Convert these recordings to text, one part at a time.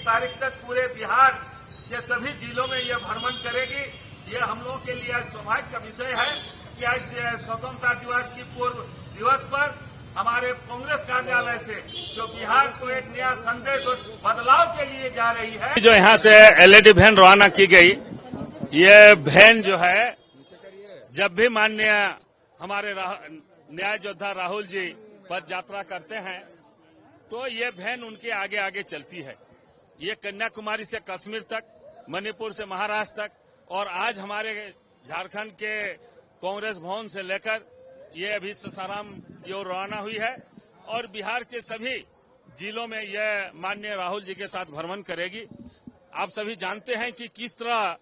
तारीख तक पूरे बिहार के सभी जिलों में यह भ्रमण करेगी। ये हम लोगों के लिए सौभाग्य का विषय है कि आज स्वतंत्रता दिवस की पूर्व दिवस पर हमारे कांग्रेस कार्यालय से जो बिहार को एक नया संदेश और बदलाव के लिए जा रही है। जो यहाँ से एलईडी वैन रवाना की गई, ये वैन जो है जब भी माननीय हमारे न्याय योद्धा राहुल जी पद यात्रा करते हैं तो ये वैन उनके आगे आगे चलती है। ये कन्याकुमारी से कश्मीर तक, मणिपुर से महाराष्ट्र तक और आज हमारे झारखंड के कांग्रेस भवन से लेकर ये अभी सासाराम की ओर रवाना हुई है और बिहार के सभी जिलों में यह माननीय राहुल जी के साथ भ्रमण करेगी। आप सभी जानते हैं कि किस तरह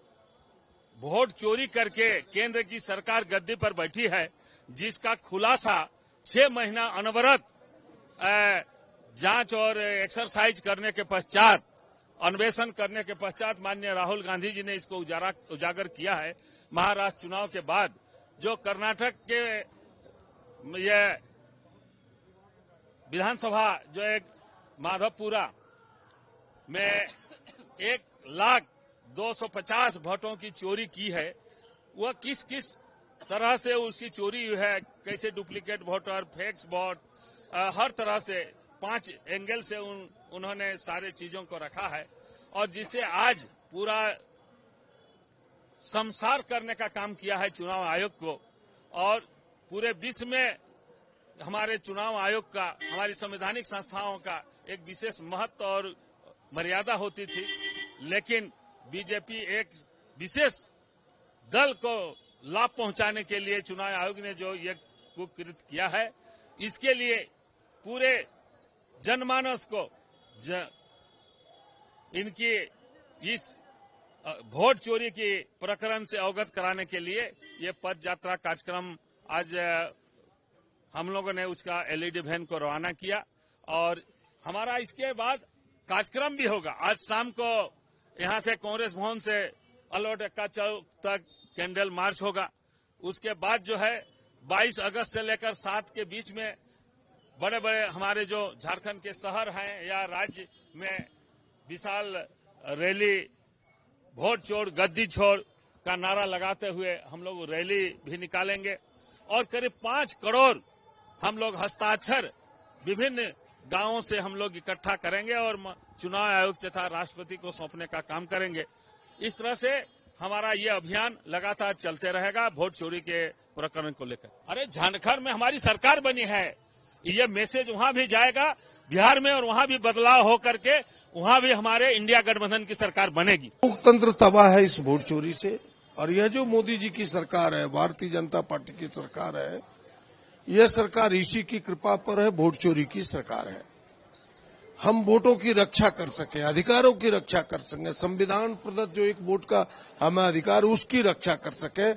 वोट चोरी करके केंद्र की सरकार गद्दी पर बैठी है, जिसका खुलासा 6 महीना अनवरत जांच और एक्सरसाइज करने के पश्चात, अन्वेषण करने के पश्चात माननीय राहुल गांधी जी ने इसको उजागर किया है। महाराष्ट्र चुनाव के बाद जो कर्नाटक के ये विधानसभा जो एक माधवपुरा में 1,02,50 वोटों की चोरी की है, वह किस किस तरह से उसकी चोरी हुई है, कैसे डुप्लीकेट वोटर, फेक्स वोट, हर तरह से 5 एंगल से उन्होंने सारे चीजों को रखा है और जिसे आज पूरा संसार करने का काम किया है चुनाव आयोग को। और पूरे विश्व में हमारे चुनाव आयोग का, हमारी संवैधानिक संस्थाओं का एक विशेष महत्व और मर्यादा होती थी, लेकिन बीजेपी एक विशेष दल को लाभ पहुंचाने के लिए चुनाव आयोग ने जो ये कुकृत किया है, इसके लिए पूरे जनमानस को इनकी इस वोट चोरी की प्रकरण से अवगत कराने के लिए ये पद यात्रा कार्यक्रम आज हम लोगों ने उसका एलईडी वैन को रवाना किया और हमारा इसके बाद कार्यक्रम भी होगा। आज शाम को यहां से कांग्रेस भवन से अलवर एक्का चौक तक कैंडल मार्च होगा। उसके बाद जो है 22 अगस्त से लेकर 7 के बीच में बड़े बड़े हमारे जो झारखंड के शहर हैं या राज्य में विशाल रैली, वोट छोड़ गद्दी छोड़ का नारा लगाते हुए हम लोग रैली भी निकालेंगे और करीब 5 करोड़ हम लोग हस्ताक्षर विभिन्न गांवों से हम लोग इकट्ठा करेंगे और चुनाव आयोग तथा राष्ट्रपति को सौंपने का काम करेंगे। इस तरह से हमारा ये अभियान लगातार चलते रहेगा वोट चोरी के प्रकरण को लेकर। अरे झारखंड में हमारी सरकार बनी है, ये मैसेज वहां भी जाएगा बिहार में और वहां भी बदलाव हो करके वहां भी हमारे इंडिया गठबंधन की सरकार बनेगी। लोकतंत्र तबाह है इस वोट चोरी से और यह जो मोदी जी की सरकार है, भारतीय जनता पार्टी की सरकार है, यह सरकार इसी की कृपा पर है, वोट चोरी की सरकार है। हम वोटों की रक्षा कर सके, अधिकारों की रक्षा कर सके, संविधान प्रदत्त जो एक वोट का हमें अधिकार उसकी रक्षा कर सके।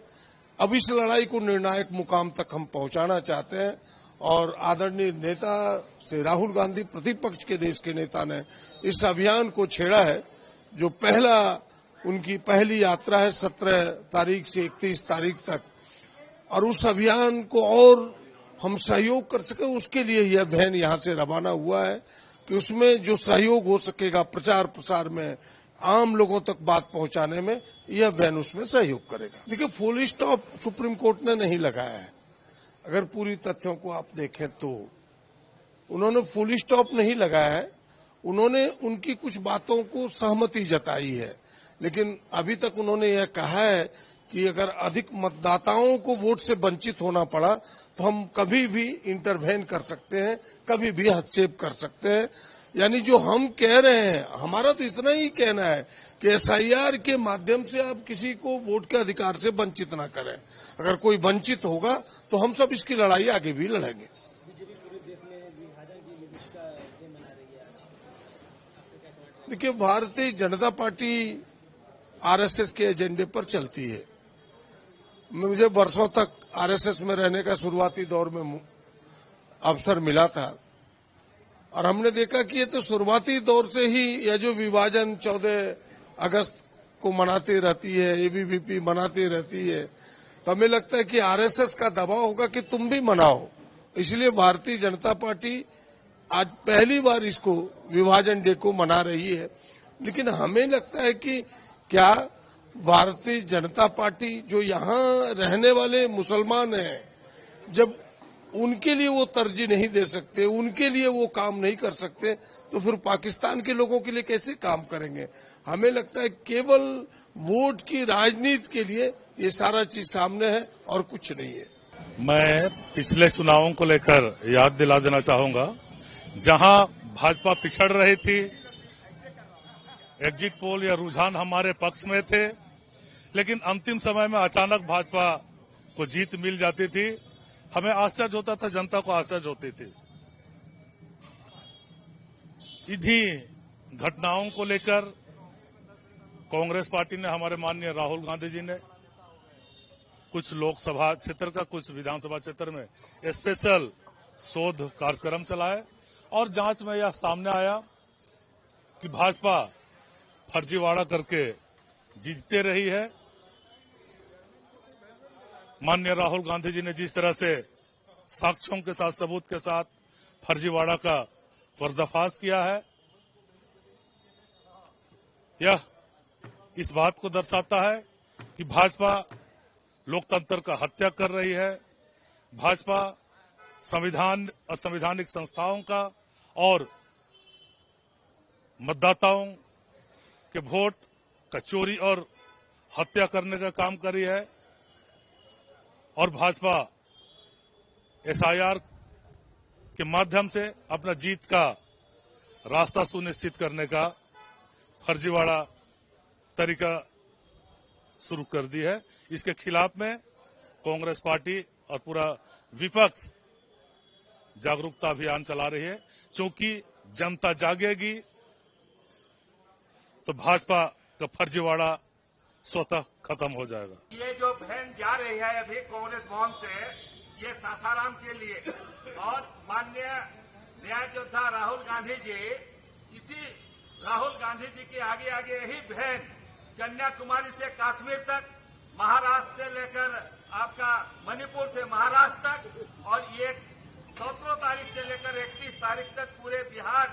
अब इस लड़ाई को निर्णायक मुकाम तक हम पहुंचाना चाहते हैं और आदरणीय नेता से राहुल गांधी, प्रतिपक्ष के देश के नेता ने इस अभियान को छेड़ा है, जो उनकी पहली यात्रा है 17 तारीख से 31 तारीख तक, और उस अभियान को और हम सहयोग कर सके उसके लिए यह वैन यहां से रवाना हुआ है कि उसमें जो सहयोग हो सकेगा प्रचार प्रसार में, आम लोगों तक बात पहुंचाने में, यह वैन उसमें सहयोग करेगा। देखिए, फुल स्टॉप सुप्रीम कोर्ट ने नहीं लगाया है। अगर पूरी तथ्यों को आप देखें तो उन्होंने फुल स्टॉप नहीं लगाया है, उन्होंने उनकी कुछ बातों को सहमति जताई है, लेकिन अभी तक उन्होंने यह कहा है कि अगर अधिक मतदाताओं को वोट से वंचित होना पड़ा तो हम कभी भी इंटरवेन कर सकते हैं, कभी भी हस्तक्षेप कर सकते हैं। यानी जो हम कह रहे हैं, हमारा तो इतना ही कहना है कि एसआईआर के माध्यम से आप किसी को वोट के अधिकार से वंचित ना करें। अगर कोई वंचित होगा तो हम सब इसकी लड़ाई आगे भी लड़ेंगे। देखिए, भारतीय जनता पार्टी आरएसएस के एजेंडे पर चलती है। मुझे वर्षों तक आरएसएस में रहने का शुरुआती दौर में अवसर मिला था और हमने देखा कि ये तो शुरुआती दौर से ही यह जो विभाजन 14 अगस्त को मनाती रहती है, एबीवीपी मनाती रहती है, तो हमें लगता है कि आरएसएस का दबाव होगा कि तुम भी मनाओ। इसलिए भारतीय जनता पार्टी आज पहली बार इसको विभाजन डे को मना रही है लेकिन हमें लगता है कि क्या भारतीय जनता पार्टी जो यहाँ रहने वाले मुसलमान हैं, जब उनके लिए वो तरजीह नहीं दे सकते, उनके लिए वो काम नहीं कर सकते, तो फिर पाकिस्तान के लोगों के लिए कैसे काम करेंगे? हमें लगता है केवल वोट की राजनीति के लिए ये सारा चीज सामने है और कुछ नहीं है। मैं पिछले चुनावों को लेकर याद दिला देना चाहूंगा, जहां भाजपा पिछड़ रही थी, एग्जिट पोल या रुझान हमारे पक्ष में थे, लेकिन अंतिम समय में अचानक भाजपा को जीत मिल जाती थी। हमें आश्चर्य होता था, जनता को आश्चर्य होती थी। इन्हीं घटनाओं को लेकर कांग्रेस पार्टी ने, हमारे माननीय राहुल गांधी जी ने कुछ लोकसभा क्षेत्र का, कुछ विधानसभा क्षेत्र में स्पेशल शोध कार्यक्रम चलाए और जांच में यह सामने आया कि भाजपा फर्जीवाड़ा करके जीतते रही है। माननीय राहुल गांधी जी ने जिस तरह से साक्ष्यों के साथ, सबूत के साथ फर्जीवाड़ा का पर्दाफाश किया है, यह इस बात को दर्शाता है कि भाजपा लोकतंत्र का हत्या कर रही है। भाजपा संविधान और संवैधानिक संस्थाओं का और मतदाताओं के वोट का चोरी और हत्या करने का काम कर रही है और भाजपा एसआईआर के माध्यम से अपना जीत का रास्ता सुनिश्चित करने का फर्जीवाड़ा तरीका शुरू कर दी है। इसके खिलाफ में कांग्रेस पार्टी और पूरा विपक्ष जागरूकता अभियान चला रही है, क्योंकि जनता जागेगी तो भाजपा का फर्जीवाड़ा स्वतः खत्म हो जाएगा। ये जो बहन जा रही है अभी कांग्रेस भवन से, ये सासाराम के लिए, और माननीय न्याय योद्धा राहुल गांधी जी, इसी राहुल गांधी जी के आगे आगे यही बहन कन्याकुमारी से कश्मीर तक, महाराष्ट्र से लेकर आपका मणिपुर से महाराष्ट्र तक, और ये 17 तारीख से लेकर 31 तारीख तक पूरे बिहार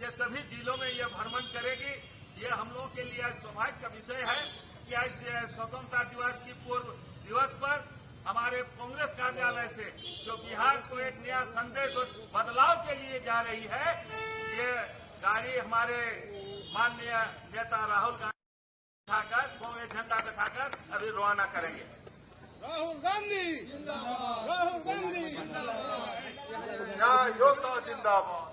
के सभी जिलों में ये भ्रमण करेगी। ये हम लोगों के लिए सौभाग्य का विषय है कि आज स्वतंत्रता दिवस की पूर्व दिवस पर हमारे कांग्रेस कार्यालय से जो बिहार को एक नया संदेश और बदलाव के लिए जा रही है, ये गाड़ी हमारे माननीय नेता राहुल गांधी दिखाकर, कांग्रेस झंडा दिखाकर अभी रवाना करेंगे। राहुल गांधी, राहुल गांधी, न्याय योद्धा जिंदाबाद।